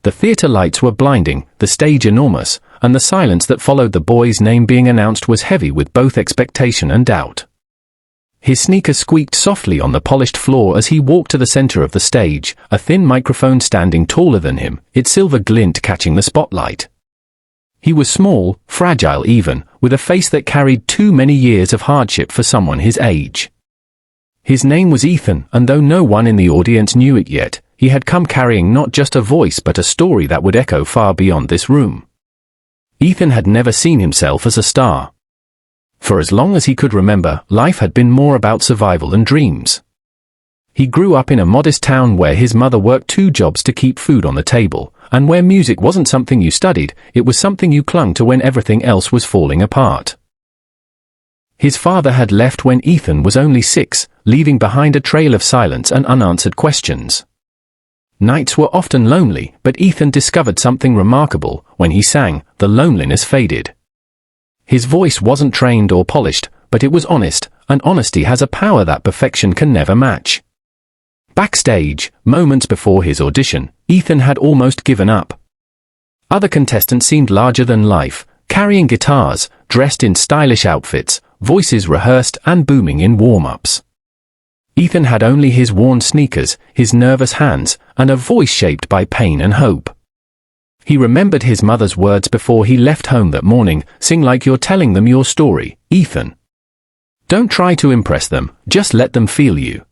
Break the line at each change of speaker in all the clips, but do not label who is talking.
The theater lights were blinding, the stage enormous, and the silence that followed the boy's name being announced was heavy with both expectation and doubt. His sneakers squeaked softly on the polished floor as he walked to the center of the stage, a thin microphone standing taller than him, its silver glint catching the spotlight. He was small, fragile even, with a face that carried too many years of hardship for someone his age. His name was Ethan, and though no one in the audience knew it yet, he had come carrying not just a voice but a story that would echo far beyond this room. Ethan had never seen himself as a star. For as long as he could remember, life had been more about survival and dreams. He grew up in a modest town where his mother worked 2 jobs to keep food on the table, and where music wasn't something you studied, it was something you clung to when everything else was falling apart. His father had left when Ethan was only 6, leaving behind a trail of silence and unanswered questions. Nights were often lonely, but Ethan discovered something remarkable. When he sang, the loneliness faded. His voice wasn't trained or polished, but it was honest, and honesty has a power that perfection can never match. Backstage, moments before his audition, Ethan had almost given up. Other contestants seemed larger than life, carrying guitars, dressed in stylish outfits, voices rehearsed and booming in warm-ups. Ethan had only his worn sneakers, his nervous hands, and a voice shaped by pain and hope. He remembered his mother's words before he left home that morning: "Sing like you're telling them your story, Ethan. Don't try to impress them, just let them feel you."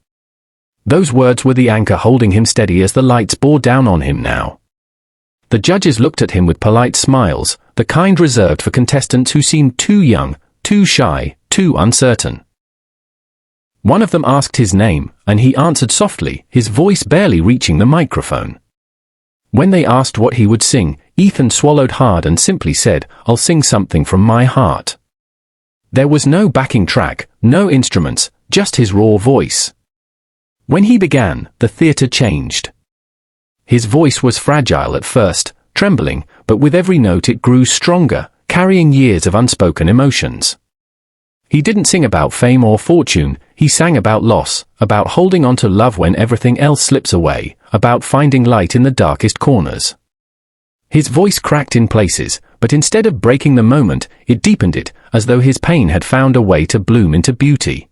Those words were the anchor holding him steady as the lights bore down on him now. The judges looked at him with polite smiles, the kind reserved for contestants who seemed too young, too shy, too uncertain. One of them asked his name, and he answered softly, his voice barely reaching the microphone. When they asked what he would sing, Ethan swallowed hard and simply said, "I'll sing something from my heart." There was no backing track, no instruments, just his raw voice. When he began, the theater changed. His voice was fragile at first, trembling, but with every note it grew stronger, carrying years of unspoken emotions. He didn't sing about fame or fortune, he sang about loss, about holding on to love when everything else slips away, about finding light in the darkest corners. His voice cracked in places, but instead of breaking the moment, it deepened it, as though his pain had found a way to bloom into beauty.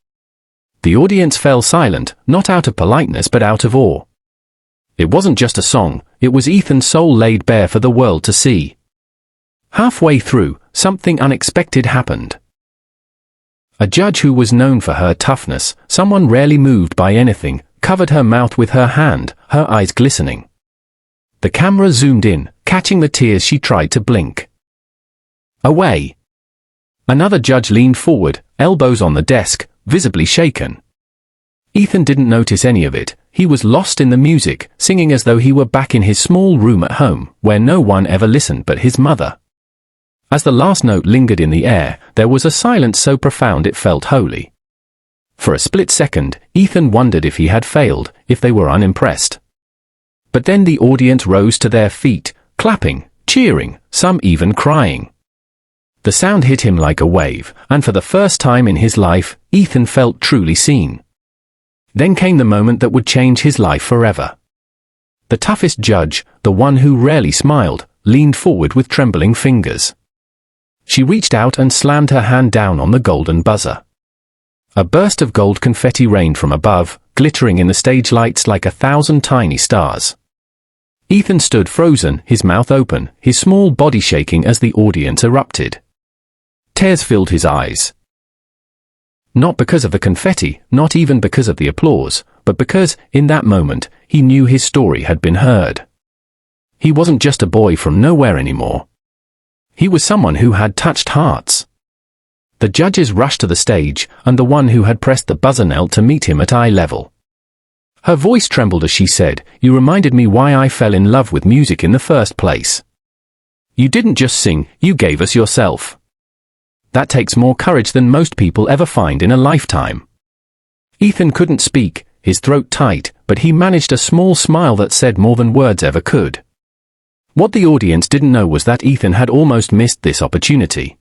The audience fell silent, not out of politeness but out of awe. It wasn't just a song, it was Ethan's soul laid bare for the world to see. Halfway through, something unexpected happened. A judge who was known for her toughness, someone rarely moved by anything, covered her mouth with her hand, her eyes glistening. The camera zoomed in, catching the tears she tried to blink away. Another judge leaned forward, elbows on the desk, visibly shaken. Ethan didn't notice any of it. He was lost in the music, singing as though he were back in his small room at home, where no one ever listened but his mother. As the last note lingered in the air, there was a silence so profound it felt holy. For a split second, Ethan wondered if he had failed, if they were unimpressed. But then the audience rose to their feet, clapping, cheering, some even crying. The sound hit him like a wave, and for the first time in his life, Ethan felt truly seen. Then came the moment that would change his life forever. The toughest judge, the one who rarely smiled, leaned forward with trembling fingers. She reached out and slammed her hand down on the golden buzzer. A burst of gold confetti rained from above, glittering in the stage lights like 1,000 tiny stars. Ethan stood frozen, his mouth open, his small body shaking as the audience erupted. Tears filled his eyes. Not because of the confetti, not even because of the applause, but because, in that moment, he knew his story had been heard. He wasn't just a boy from nowhere anymore. He was someone who had touched hearts. The judges rushed to the stage, and the one who had pressed the buzzer knelt to meet him at eye level. Her voice trembled as she said, "You reminded me why I fell in love with music in the first place. You didn't just sing, you gave us yourself. That takes more courage than most people ever find in a lifetime." Ethan couldn't speak, his throat tight, but he managed a small smile that said more than words ever could. What the audience didn't know was that Ethan had almost missed this opportunity.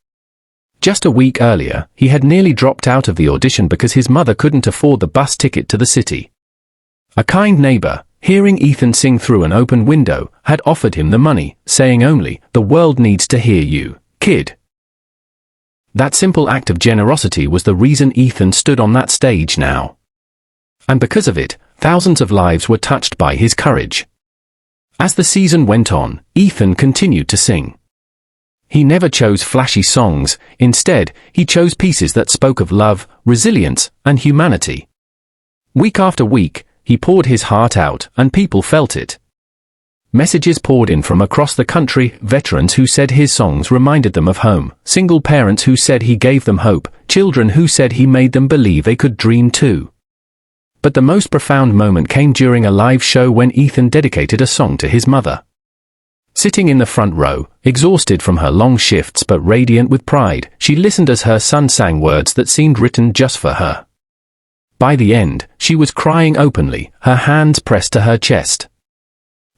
Just a week earlier, he had nearly dropped out of the audition because his mother couldn't afford the bus ticket to the city. A kind neighbor, hearing Ethan sing through an open window, had offered him the money, saying only, "The world needs to hear you, kid." That simple act of generosity was the reason Ethan stood on that stage now. And because of it, thousands of lives were touched by his courage. As the season went on, Ethan continued to sing. He never chose flashy songs. Instead, he chose pieces that spoke of love, resilience, and humanity. Week after week, he poured his heart out, and people felt it. Messages poured in from across the country, veterans who said his songs reminded them of home, single parents who said he gave them hope, children who said he made them believe they could dream too. But the most profound moment came during a live show when Ethan dedicated a song to his mother. Sitting in the front row, exhausted from her long shifts but radiant with pride, she listened as her son sang words that seemed written just for her. By the end, she was crying openly, her hands pressed to her chest.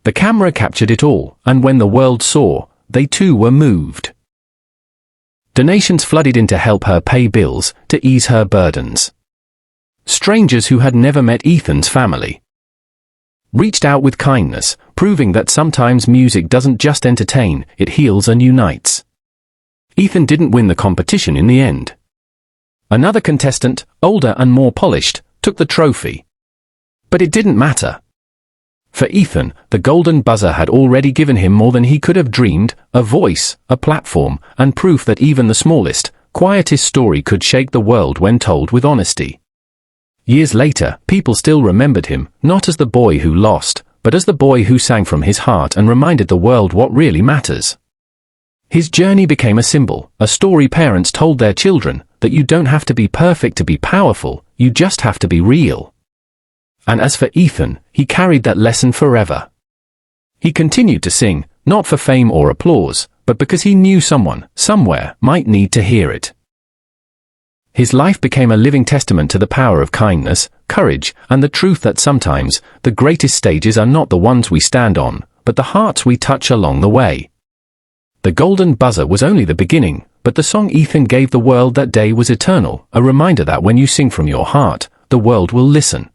The camera captured it all, and when the world saw, they too were moved. Donations flooded in to help her pay bills, to ease her burdens. Strangers who had never met Ethan's family reached out with kindness, proving that sometimes music doesn't just entertain, it heals and unites. Ethan didn't win the competition in the end. Another contestant, older and more polished, took the trophy. But it didn't matter. For Ethan, the golden buzzer had already given him more than he could have dreamed, a voice, a platform, and proof that even the smallest, quietest story could shake the world when told with honesty. Years later, people still remembered him, not as the boy who lost, but as the boy who sang from his heart and reminded the world what really matters. His journey became a symbol, a story parents told their children, that you don't have to be perfect to be powerful, you just have to be real. And as for Ethan, he carried that lesson forever. He continued to sing, not for fame or applause, but because he knew someone, somewhere, might need to hear it. His life became a living testament to the power of kindness, courage, and the truth that sometimes, the greatest stages are not the ones we stand on, but the hearts we touch along the way. The golden buzzer was only the beginning, but the song Ethan gave the world that day was eternal, a reminder that when you sing from your heart, the world will listen.